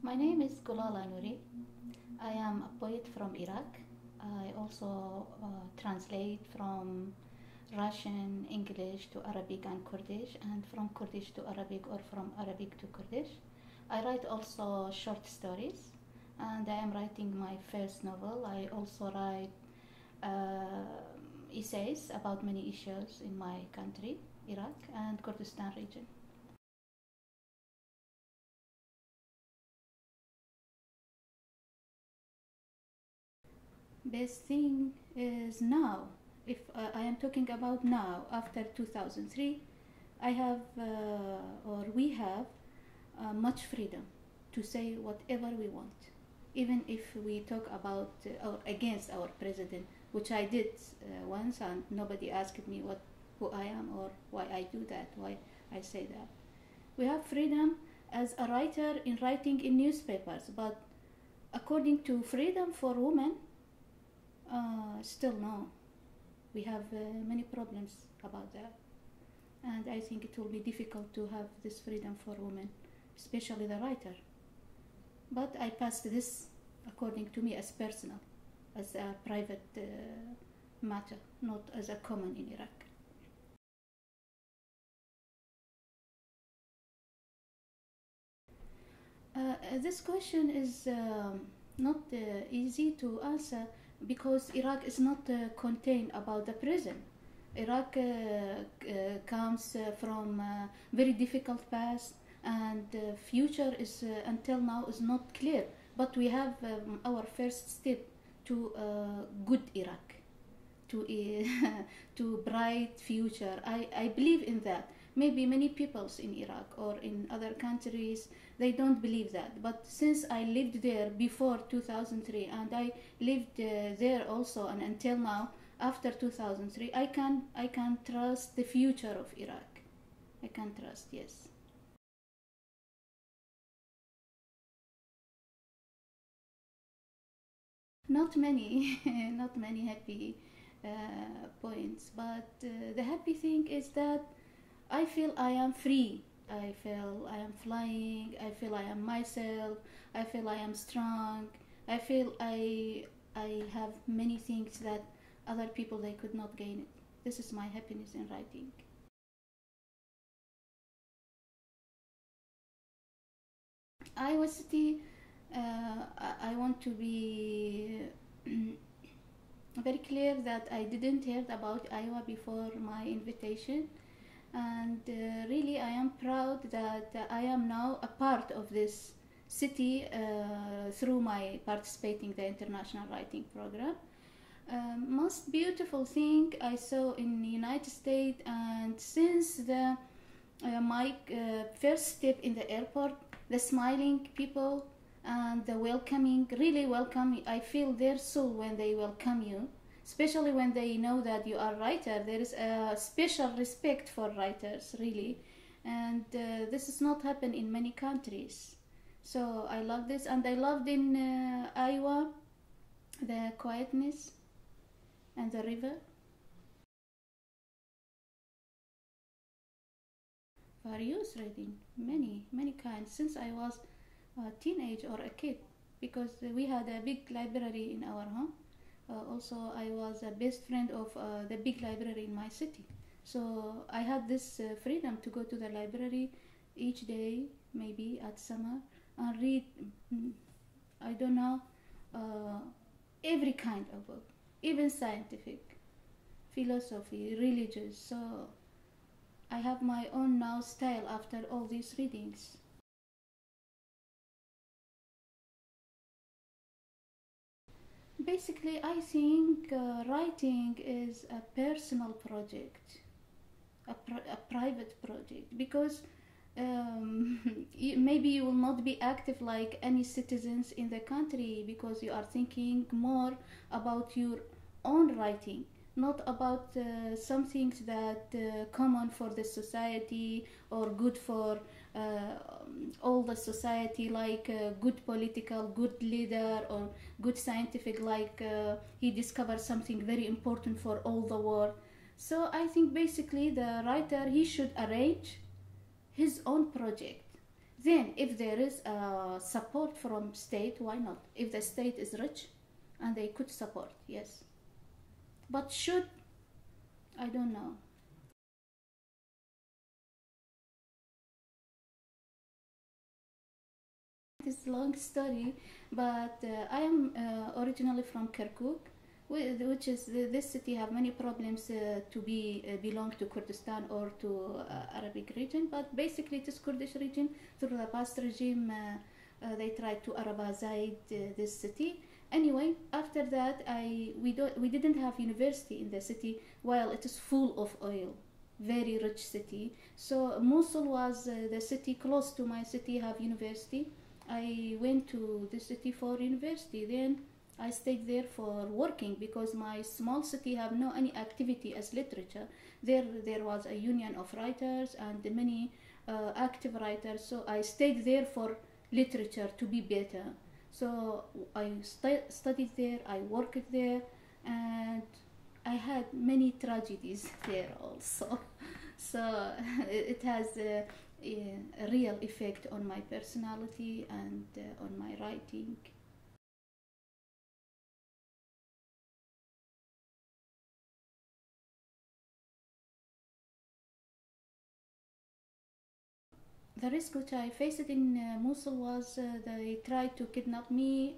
My name is Gulala NOURI. I am a poet from Iraq. I also translate from Russian, English to Arabic and Kurdish, and from Kurdish to Arabic or from Arabic to Kurdish. I write also short stories, and I am writing my first novel. I also write essays about many issues in my country, Iraq and Kurdistan region. Best thing is now. If I am talking about now, after 2003, I have or we have much freedom to say whatever we want, even if we talk about or against our president, which I did once, and nobody asked me who I am or why I do that, why I say that. We have freedom as a writer in writing in newspapers, but according to freedom for women, still no. We have many problems about that, and I think it will be difficult to have this freedom for women, especially the writer. But I passed this, according to me, as personal, as a private matter, not as a common in Iraq. This question is not easy to answer because Iraq is not contained about the prison. Iraq comes from a very difficult past, and the future is until now is not clear. But we have our first step to good Iraq, to to bright future. I believe in that. Maybe many peoples in Iraq or in other countries, they don't believe that. But since I lived there before 2003, and I lived there also, and until now, after 2003, I can trust the future of Iraq. I can trust, yes. Not many, not many happy points, but the happy thing is that I feel I am free. I feel I am flying. I feel I am myself. I feel I am strong. I feel I have many things that other people they could not gain it. This is my happiness in writing. Iowa City, I want to be very clear that I didn't heard about Iowa before my invitation, and really I am proud that I am now a part of this city through my participating the international writing program. Most beautiful thing I saw in the United States, and since the my first step in the airport, the smiling people and the welcoming, really welcoming. I feel their soul when they welcome you, especially when they know that you are a writer. There is a special respect for writers, really, and this does not happen in many countries. So I love this, and I loved in Iowa the quietness and the river. Various reading, many kinds, since I was a teenage or a kid, because we had a big library in our home. Also, I was a best friend of the big library in my city. So I had this freedom to go to the library each day, maybe at summer, and read, I don't know, every kind of book, even scientific, philosophy, religious. So I have my own now style after all these readings. Basically, I think writing is a personal project, a private project, because maybe you will not be active like any citizens in the country because you are thinking more about your own writing, not about some things that common for the society or good for all the society, like good political, good leader, or good scientific, like he discovered something very important for all the world. So I think basically the writer, he should arrange his own project. Then if there is support from state, why not? If the state is rich and they could support, yes. But should, I don't know. It's a long story, but I am originally from Kirkuk, which is this city have many problems to be belong to Kurdistan or to Arabic region, but basically it is Kurdish region. Through the past regime, they tried to Arabize this city. Anyway, after that, we didn't have university in the city, while it is full of oil, very rich city. So Mosul was the city close to my city have university. I went to the city for university. Then I stayed there for working because my small city have no any activity as literature. There was a union of writers and many active writers. So I stayed there for literature to be better. So I studied there. I worked there, and I had many tragedies there also. So it has a real effect on my personality and on my writing. The risk which I faced in Mosul was they tried to kidnap me,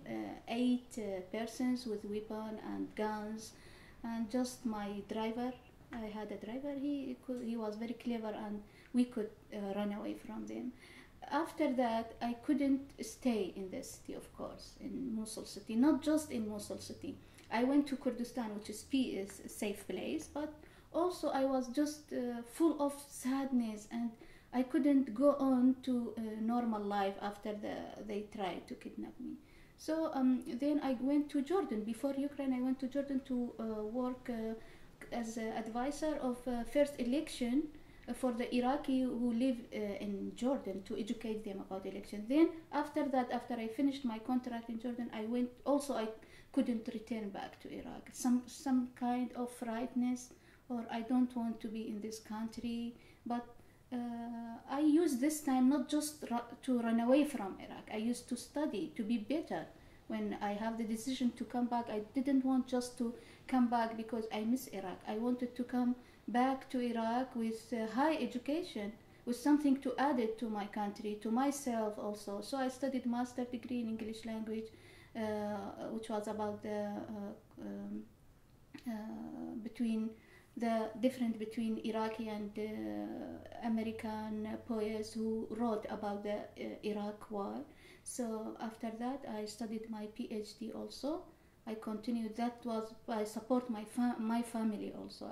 eight persons with weapon and guns, and just my driver. I had a driver. He was very clever, and we could run away from them. After that, I couldn't stay in the city, of course, in Mosul city. Not just in Mosul city. I went to Kurdistan, which is a safe place, but also I was just full of sadness, and I couldn't go on to normal life after they tried to kidnap me. So then I went to Jordan. Before Ukraine, I went to Jordan to work as an advisor of first election for the Iraqi who live in Jordan, to educate them about election. Then after that, after I finished my contract in Jordan, I went also. I couldn't return back to Iraq. Some kind of frightness, or I don't want to be in this country. But I used this time not just to run away from Iraq. I used to study to be better. When I have the decision to come back, I didn't want just to come back because I miss Iraq. I wanted to come back to Iraq with high education, with something to add it to my country, to myself also. So I studied master degree in English language, which was about the between the difference between Iraqi and American poets who wrote about the Iraq war. So after that, I studied my PhD also. I continued. That was I support my family also.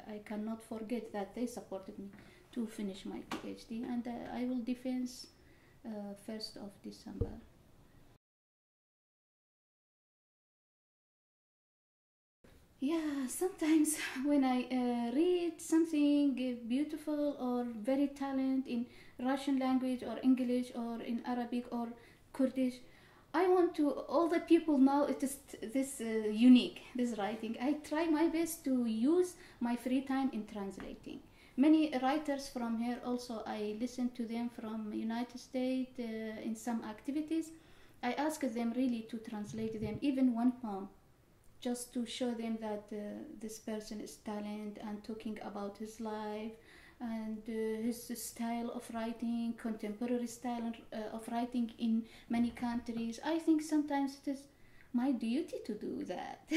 I cannot forget that they supported me to finish my PhD, and I will defense 1st of December. Yeah, sometimes when I read something beautiful or very talent in Russian language or English or in Arabic or Kurdish, I want to all the people know it is this unique, this writing. I try my best to use my free time in translating. Many writers from here also, I listen to them from United States in some activities. I ask them really to translate them, even one poem, just to show them that this person is talent and talking about his life and his style of writing, contemporary style of writing in many countries. I think sometimes it is my duty to do that.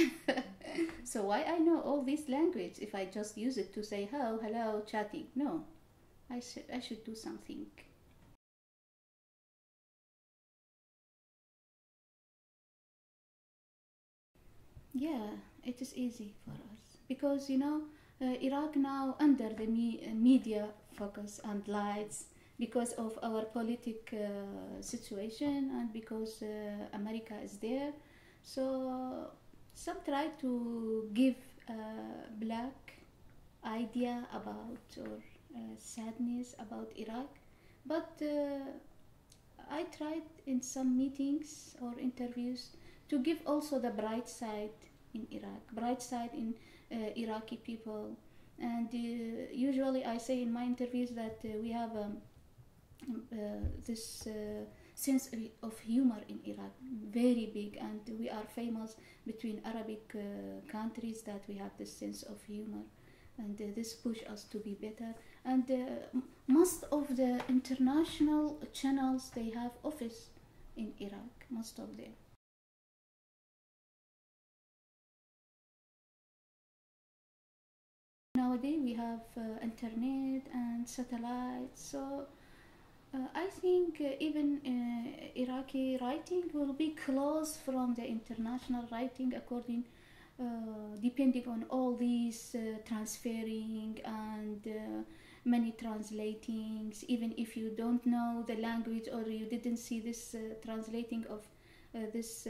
So why I know all this language if I just use it to say hello, chatting? No, I should do something. Yeah, it is easy for us because Iraq now under the media focus and lights because of our politic situation and because America is there. So some try to give black idea about or sadness about Iraq, but I tried in some meetings or interviews to give also the bright side in Iraq, bright side in Iraqi people. And usually I say in my interviews that we have this sense of humor in Iraq, very big, and we are famous between Arabic countries that we have this sense of humor, and this push us to be better. And most of the international channels, they have office in Iraq, most of them. Nowadays we have internet and satellites, so I think even Iraqi writing will be close from the international writing, according depending on all these transferring and many translatings. Even if you don't know the language or you didn't see this translating of this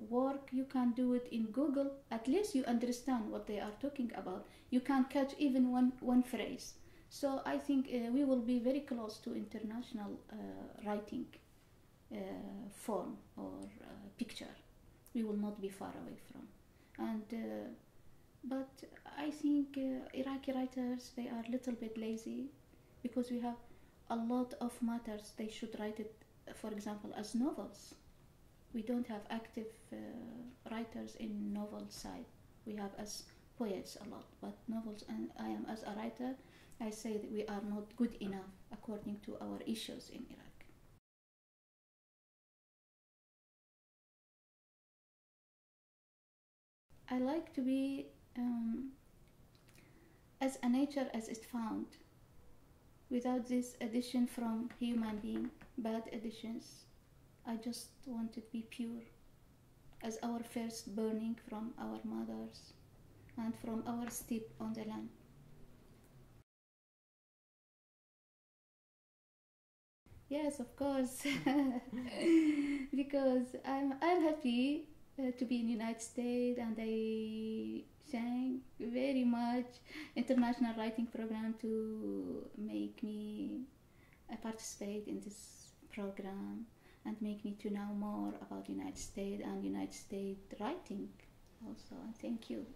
work, you can do it in Google. At least you understand what they are talking about. You can catch even one phrase. So I think we will be very close to international writing form or picture. We will not be far away from. And but I think Iraqi writers, they are a little bit lazy, because we have a lot of matters they should write it, for example, as novels. We don't have active writers in novel side. We have as poets a lot, but novels, and I am as a writer, I say that we are not good enough according to our issues in Iraq. I like to be as a nature as it found, without this addition from human being, bad additions. I just want it to be pure, as our first burning from our mothers and from our step on the land. Yes, of course, because I'm happy to be in United States, and I thank very much international writing program to make me participate in this program and make me to know more about United States and United States writing also. Thank you.